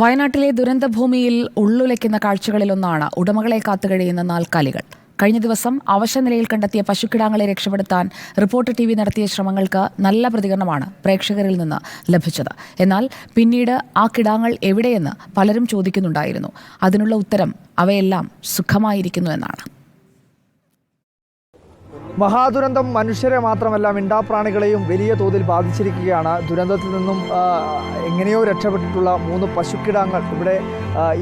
വയനാട്ടിലെ ദുരന്തഭൂമിയിൽ ഉള്ളുലയ്ക്കുന്ന കാഴ്ചകളിലൊന്നാണ് ഉടമകളെ കാത്തുകഴിയുന്ന നാൽക്കാലികൾ. കഴിഞ്ഞ ദിവസം അവശനിലയിൽ കണ്ടെത്തിയ പശുക്കിടാങ്ങളെ രക്ഷപ്പെടുത്താൻ റിപ്പോർട്ടർ TV നടത്തിയ ശ്രമങ്ങൾക്ക് നല്ല പ്രതികരണമാണ് പ്രേക്ഷകരിൽ നിന്ന് ലഭിച്ചത്. എന്നാൽ പിന്നീട് ആ കിടാങ്ങൾ എവിടെയെന്ന് പലരും ചോദിക്കുന്നുണ്ടായിരുന്നു. അതിനുള്ള ഉത്തരം അവയെല്ലാം സുഖമായിരിക്കുന്നു എന്നാണ്. മഹാദുരന്തം മനുഷ്യരെ മാത്രമല്ല മിണ്ടാപ്രാണികളെയും വലിയ തോതിൽ ബാധിച്ചിരിക്കുകയാണ്. ദുരന്തത്തിൽ നിന്നും എങ്ങനെയോ രക്ഷപ്പെട്ടിട്ടുള്ള 3 പശുക്കിടാങ്ങൾ ഇവിടെ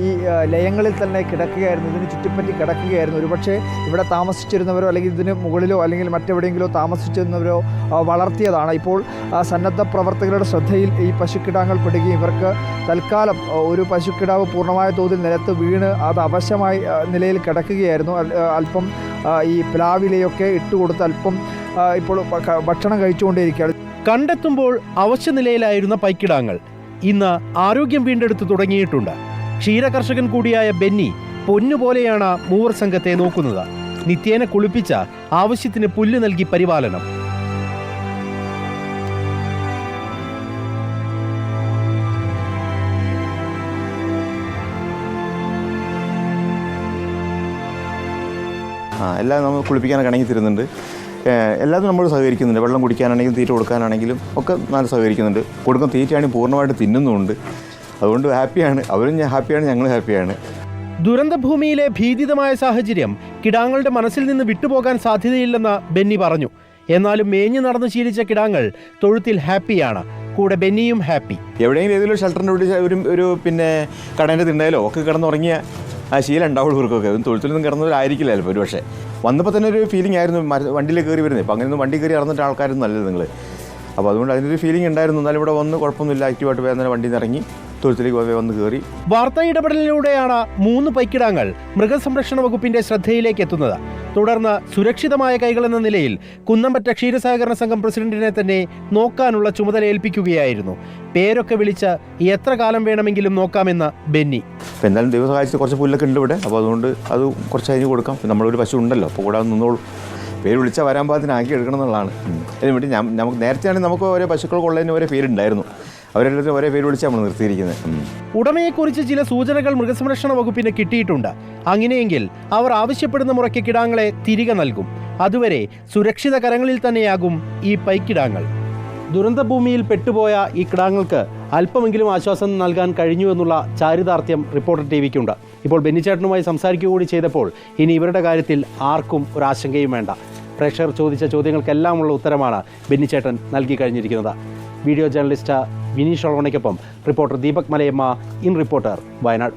ഈ ലയങ്ങളിൽ തന്നെ കിടക്കുകയായിരുന്നു. ഇതിന് ചുറ്റിപ്പറ്റി കിടക്കുകയായിരുന്നു. ഒരുപക്ഷെ ഇവിടെ താമസിച്ചിരുന്നവരോ അല്ലെങ്കിൽ ഇതിന് മുകളിലോ അല്ലെങ്കിൽ മറ്റെവിടെയെങ്കിലോ താമസിച്ചിരുന്നവരോ വളർത്തിയതാണ്. ഇപ്പോൾ സന്നദ്ധ പ്രവർത്തകരുടെ ശ്രദ്ധയിൽ ഈ പശുക്കിടാങ്ങൾ പെടുകയും ഇവർക്ക് തൽക്കാലം ഒരു പശുക്കിടാവ് പൂർണ്ണമായ തോതിൽ നിലത്ത് വീണ് അത് അവശമായ നിലയിൽ കിടക്കുകയായിരുന്നു. അല്പം ഈ പ്ലാവിലയൊക്കെ ഇട്ടുകൊടുത്ത് അല്പം ഇപ്പോൾ ഭക്ഷണം കഴിച്ചുകൊണ്ടേയിരിക്കുകയാണ്. കണ്ടെത്തുമ്പോൾ അവശ്യനിലയിലായിരുന്ന പൈക്കിടാങ്ങൾ ഇന്ന് ആരോഗ്യം വീണ്ടെടുത്ത് തുടങ്ങിയിട്ടുണ്ട്. ക്ഷീരകർഷകൻ കൂടിയായ ബെന്നി പൊന്നുപോലെയാണ് മൂവർ സംഘത്തെ നോക്കുന്നത്. നിത്യേന കുളിപ്പിച്ച ആവശ്യത്തിന് പുല്ല് നൽകി പരിപാലനം. എല്ലാം നമ്മൾ കുളിപ്പിക്കാനൊക്കെ ഇണങ്ങി തരുന്നുണ്ട്. എല്ലാതും നമ്മൾ സഹകരിക്കുന്നുണ്ട്. വെള്ളം കുടിക്കാനാണെങ്കിലും തീറ്റ കൊടുക്കാനാണെങ്കിലും ഒക്കെ നല്ല സഹകരിക്കുന്നുണ്ട്. കൊടുക്കുന്ന തീറ്റയാണെങ്കിൽ പൂർണ്ണമായിട്ട് തിന്നുന്നുമുണ്ട്. അതുകൊണ്ട് ഹാപ്പിയാണ്. അവരും ഹാപ്പിയാണ്, ഞങ്ങൾ ഹാപ്പിയാണ്. ദുരന്തഭൂമിയിലെ ഭീതിതമായ സാഹചര്യം കിടാങ്ങളുടെ മനസ്സിൽ നിന്ന് വിട്ടുപോകാൻ സാധ്യതയില്ലെന്ന് ബെന്നി പറഞ്ഞു. എന്നാലും മേഞ്ഞു നടന്നു ശീലിച്ച കിടാങ്ങൾ തൊഴുത്തിൽ ഹാപ്പിയാണ്. കൂടെ ബെന്നിയും ഹാപ്പി. എവിടെയെങ്കിലും ഏതെങ്കിലും ഷെൽട്ടറിൻ്റെ ഒരു പിന്നെ കടേൻ്റെ തിണ്ണയിലോ ഒക്കെ കിടന്നുറങ്ങിയ ആ ശീലം ഉണ്ടാവുള്ളൂ ഇവർക്കൊക്കെ. തൊഴുത്തിലൊന്നും കിടന്നവരായിരിക്കില്ല ചിലപ്പോൾ. ഒരു പക്ഷേ വന്നപ്പോൾ തന്നെ ഒരു ഫീലിംഗ് ആയിരുന്നു വണ്ടിയിൽ കയറി വരുന്നത്. ഇപ്പോൾ അങ്ങനെയൊന്നും വണ്ടി കയറി ഇറന്നിട്ട് ആൾക്കാരൊന്നും അല്ലല്ലോ നിങ്ങൾ. അപ്പോൾ അതുകൊണ്ട് അതിനൊരു ഫീലിംഗ് ഉണ്ടായിരുന്നു. എന്നാലും ഇവിടെ വന്ന് കുഴപ്പമൊന്നുമില്ല. ആക്റ്റീവായിട്ട് വേദന വണ്ടിയിൽ നിന്ന് ഇറങ്ങി തൊഴുത്തിലേക്ക് വന്ന് കയറി. വാർത്താ ഇടപെടലിലൂടെയാണ് 3 പൈക്കിടാങ്ങൾ മൃഗസംരക്ഷണ വകുപ്പിന്റെ ശ്രദ്ധയിലേക്ക് എത്തുന്നത്. തുടർന്ന് സുരക്ഷിതമായ കൈകളെന്ന നിലയിൽ കുന്നമ്പറ്റ ക്ഷീരസഹകരണ സംഘം പ്രസിഡന്റിനെ തന്നെ നോക്കാനുള്ള ചുമതല ഏൽപ്പിക്കുകയായിരുന്നു. പേരൊക്കെ വിളിച്ച് എത്ര കാലം വേണമെങ്കിലും നോക്കാമെന്ന് ബെന്നി. അപ്പോൾ എന്തായാലും ദൈവ സഹായിച്ച് കുറച്ച് പുല്ലൊക്കെ ഉണ്ട് ഇവിടെ. അപ്പോൾ അതുകൊണ്ട് അത് കുറച്ച് കഴിഞ്ഞ് കൊടുക്കാം. നമ്മളൊരു പശു ഉണ്ടല്ലോ, അപ്പോൾ കൂടാതെ നിന്നോളൂ. പേര് വിളിച്ചാൽ വരാൻ പാകത്തിനാക്കി എടുക്കണം എന്നുള്ളതാണ്. അതിന് വേണ്ടി നമുക്ക് നേരത്തെയാണെങ്കിൽ നമുക്ക് ഓരോ പശുക്കൾക്കുള്ളതിന് ഓരോ പേരുണ്ടായിരുന്നു. അവരെല്ലാത്തിനും ഒരേ പേര് വിളിച്ചാൽ നമ്മൾ നിർത്തിയിരിക്കുന്നത്. ഉടമയെക്കുറിച്ച് ചില സൂചനകൾ മൃഗസംരക്ഷണ വകുപ്പിന് കിട്ടിയിട്ടുണ്ട്. അങ്ങനെയെങ്കിൽ അവർ ആവശ്യപ്പെടുന്ന മുറയ്ക്ക് കിടാങ്ങളെ തിരികെ നൽകും. അതുവരെ സുരക്ഷിത കരങ്ങളിൽ തന്നെയാകും ഈ പൈക്കിടാങ്ങൾ. ദുരന്തഭൂമിയിൽ പെട്ടുപോയ ഈ കിടാങ്ങൾക്ക് അല്പമെങ്കിലും ആശ്വാസം നൽകാൻ കഴിഞ്ഞു എന്നുള്ള ചാരിതാർത്ഥ്യം റിപ്പോർട്ടർ TVക്കുണ്ട്. ഇപ്പോൾ ബെന്നിച്ചേട്ടനുമായി സംസാരിക്കുക കൂടി ചെയ്തപ്പോൾ ഇനി ഇവരുടെ കാര്യത്തിൽ ആർക്കും ഒരാശങ്കയും വേണ്ട. പ്രേക്ഷകർ ചോദിച്ച ചോദ്യങ്ങൾക്കെല്ലാമുള്ള ഉത്തരമാണ് ബെന്നിച്ചേട്ടൻ നൽകി കഴിഞ്ഞിരിക്കുന്നത്. വീഡിയോ ജേർണലിസ്റ്റ് വിനീഷ് ഒളവണയ്ക്കൊപ്പം reporter Deepak Malayamma, in reporter, Wayanad.